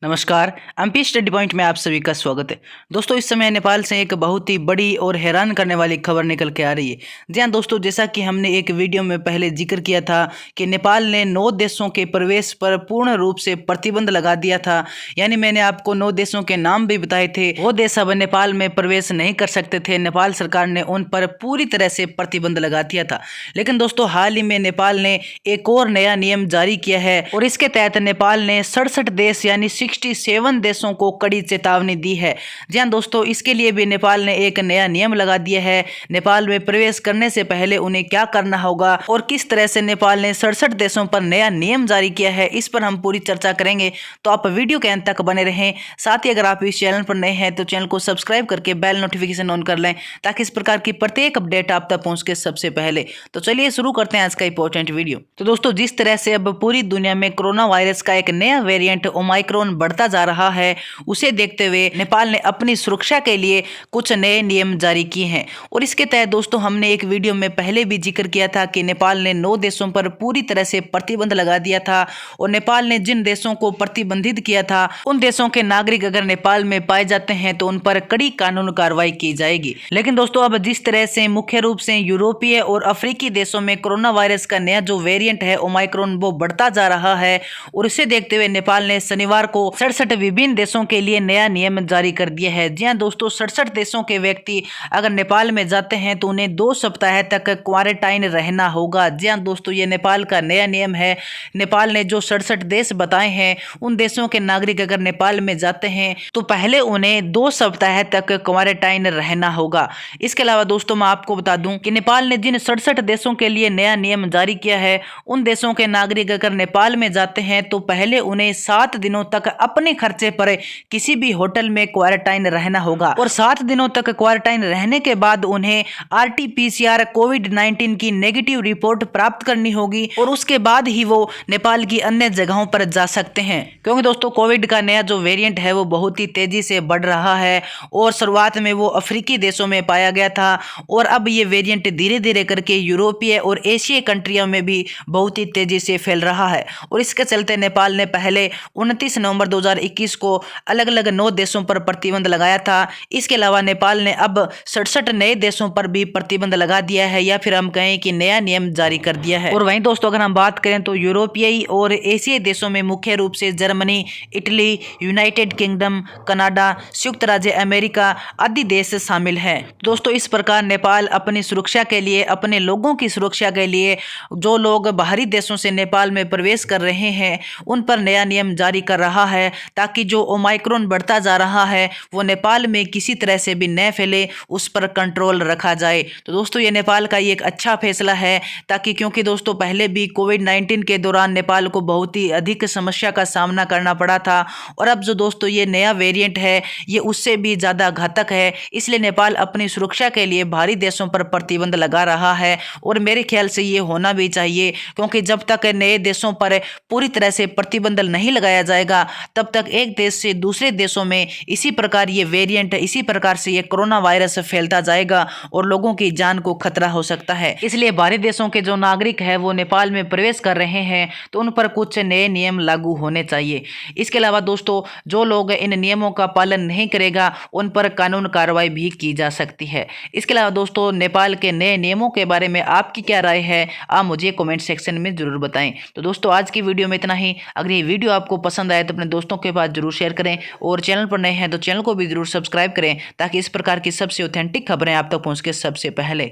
नमस्कार। MP study point में आप सभी का स्वागत है। दोस्तों, इस समय नेपाल से एक बहुत ही बड़ी और हैरान करने वाली खबर निकल के आ रही है। जी हाँ दोस्तों, जैसा कि हमने एक वीडियो में पहले जिक्र किया था कि नेपाल ने 9 देशों के प्रवेश पर पूर्ण रूप से प्रतिबंध लगा दिया था। यानी मैंने आपको 9 देशों के नाम भी बताए थे। वो देश अब नेपाल में प्रवेश नहीं कर सकते थे। नेपाल सरकार ने उन पर पूरी तरह से प्रतिबंध लगा दिया था। लेकिन दोस्तों, हाल ही में नेपाल ने एक और नया नियम जारी किया है और इसके तहत नेपाल ने 67 देश यानी 67 देशों को कड़ी चेतावनी दी है। जी हाँ दोस्तों, इसके लिए भी नेपाल ने एक नया नियम लगा दिया है। नेपाल में प्रवेश करने से पहले उन्हें क्या करना होगा और किस तरह से नेपाल ने 67 देशों पर नया नियम जारी किया है, इस पर हम पूरी चर्चा करेंगे। तो आप वीडियो के अंत तक बने रहें। साथ ही अगर आप इस चैनल पर नए हैं तो चैनल को सब्सक्राइब करके बेल नोटिफिकेशन ऑन कर लें, ताकि इस प्रकार की प्रत्येक अपडेट आप तक पहुंच के सबसे पहले। तो चलिए शुरू करते हैं आज का इंपॉर्टेंट वीडियो। तो दोस्तों, जिस तरह से अब पूरी दुनिया में कोरोना वायरस का एक नया वेरिएंट ओमाइक्रोन बढ़ता जा रहा है, उसे देखते हुए नेपाल ने अपनी सुरक्षा के लिए कुछ नए नियम जारी किए हैं। और इसके तहत दोस्तों, हमने एक वीडियो में पहले भी जिक्र किया था कि नेपाल ने 9 देशों पर पूरी तरह से प्रतिबंध लगा दिया था। और नेपाल ने जिन देशों को प्रतिबंधित किया था, उन देशों के नागरिक अगर नेपाल में पाए जाते हैं तो उन पर कड़ी कानून कार्रवाई की जाएगी। लेकिन दोस्तों, अब जिस तरह से मुख्य रूप से यूरोपीय और अफ्रीकी देशों में कोरोना वायरस का नया जो वेरिएंट है ओमाइक्रोन, वो बढ़ता जा रहा है। और इसे देखते हुए नेपाल ने शनिवार को 67 विभिन्न देशों के लिए नया नियम जारी कर दिया है। जी हाँ दोस्तों, 67 देशों के व्यक्ति अगर नेपाल में जाते हैं तो उन्हें 2 सप्ताह तक क्वारंटाइन रहना होगा। जी हाँ दोस्तों, ये नेपाल का नया नियम है। नेपाल ने जो 67 देश बताए हैं, उन देशों के नागरिक अगर नेपाल में जाते हैं तो पहले उन्हें 2 सप्ताह तक क्वारंटाइन रहना होगा। इसके अलावा दोस्तों, मैं आपको बता दूं कि नेपाल ने जिन 67 देशों के लिए नया नियम जारी किया है, उन देशों के नागरिक अगर नेपाल में जाते हैं तो पहले उन्हें 7 दिनों तक अपने खर्चे पर किसी भी होटल में क्वारंटाइन रहना होगा। और 7 दिनों तक क्वारंटाइन रहने के बाद उन्हें RT-PCR कोविड-19 की नेगेटिव रिपोर्ट प्राप्त करनी होगी और उसके बाद ही वो नेपाल की अन्य जगहों पर जा सकते हैं। क्योंकि दोस्तों, कोविड का नया जो वेरिएंट है वो बहुत ही तेजी से बढ़ रहा है और शुरुआत में वो अफ्रीकी देशों में पाया गया था और अब ये वेरिएंट धीरे धीरे करके यूरोपीय और एशियाई कंट्रियों में भी बहुत ही तेजी से फैल रहा है। और इसके चलते नेपाल ने पहले 29 नवंबर 2021 को अलग अलग 9 देशों पर प्रतिबंध लगाया था। इसके अलावा नेपाल ने अब 67 नए देशों पर भी प्रतिबंध लगा दिया है, या फिर हम कहें कि नया नियम जारी कर दिया है। और वहीं दोस्तों, अगर हम बात करें तो यूरोपीय और एशियाई देशों में मुख्य रूप से Germany, Italy, United kingdom, Canada, संयुक्त राज्य अमेरिका आदि देश शामिल हैं। दोस्तों, इस प्रकार नेपाल अपनी सुरक्षा के लिए, अपने लोगों की सुरक्षा के लिए, जो लोग बाहरी देशों से नेपाल में प्रवेश कर रहे हैं उन पर नया नियम जारी कर रहा है, ताकि जो ओमाइक्रोन बढ़ता जा रहा है वो नेपाल में किसी तरह से भी न फैले, उस पर कंट्रोल रखा जाए। तो दोस्तों, ये नेपाल का ये एक अच्छा फैसला है, ताकि क्योंकि दोस्तों पहले भी कोविड-19 के दौरान नेपाल को बहुत ही अधिक समस्या का सामना करना पड़ा था। और अब जो दोस्तों ये नया वेरिएंट है ये उससे भी ज़्यादा घातक है। इसलिए नेपाल अपनी सुरक्षा के लिए बाहरी देशों पर प्रतिबंध लगा रहा है और मेरे ख्याल से ये होना भी चाहिए, क्योंकि जब तक नए देशों पर पूरी तरह से प्रतिबंध नहीं लगाया जाएगा तब तक एक देश से दूसरे देशों में इसी प्रकार ये वेरिएंट, इसी प्रकार से ये कोरोना वायरस फैलता जाएगा और लोगों की जान को खतरा हो सकता है। इसलिए बाहरी देशों के जो नागरिक है वो नेपाल में प्रवेश कर रहे हैं तो उन पर कुछ नए नियम लागू होने चाहिए। इसके अलावा दोस्तों, जो लोग इन नियमों का पालन नहीं करेगा उन पर कानून कार्रवाई भी की जा सकती है। इसके अलावा दोस्तों, नेपाल के नए नियमों के बारे में आपकी क्या राय है, आप मुझे कमेंट सेक्शन में जरूर बताएं। तो दोस्तों, आज की वीडियो में इतना ही। अगर ये वीडियो आपको पसंद आए तो अपने दोस्तों के पास जरूर शेयर करें और चैनल पर नए हैं तो चैनल को भी जरूर सब्सक्राइब करें, ताकि इस प्रकार की सबसे ऑथेंटिक खबरें आप तक पहुंच के सबसे पहले।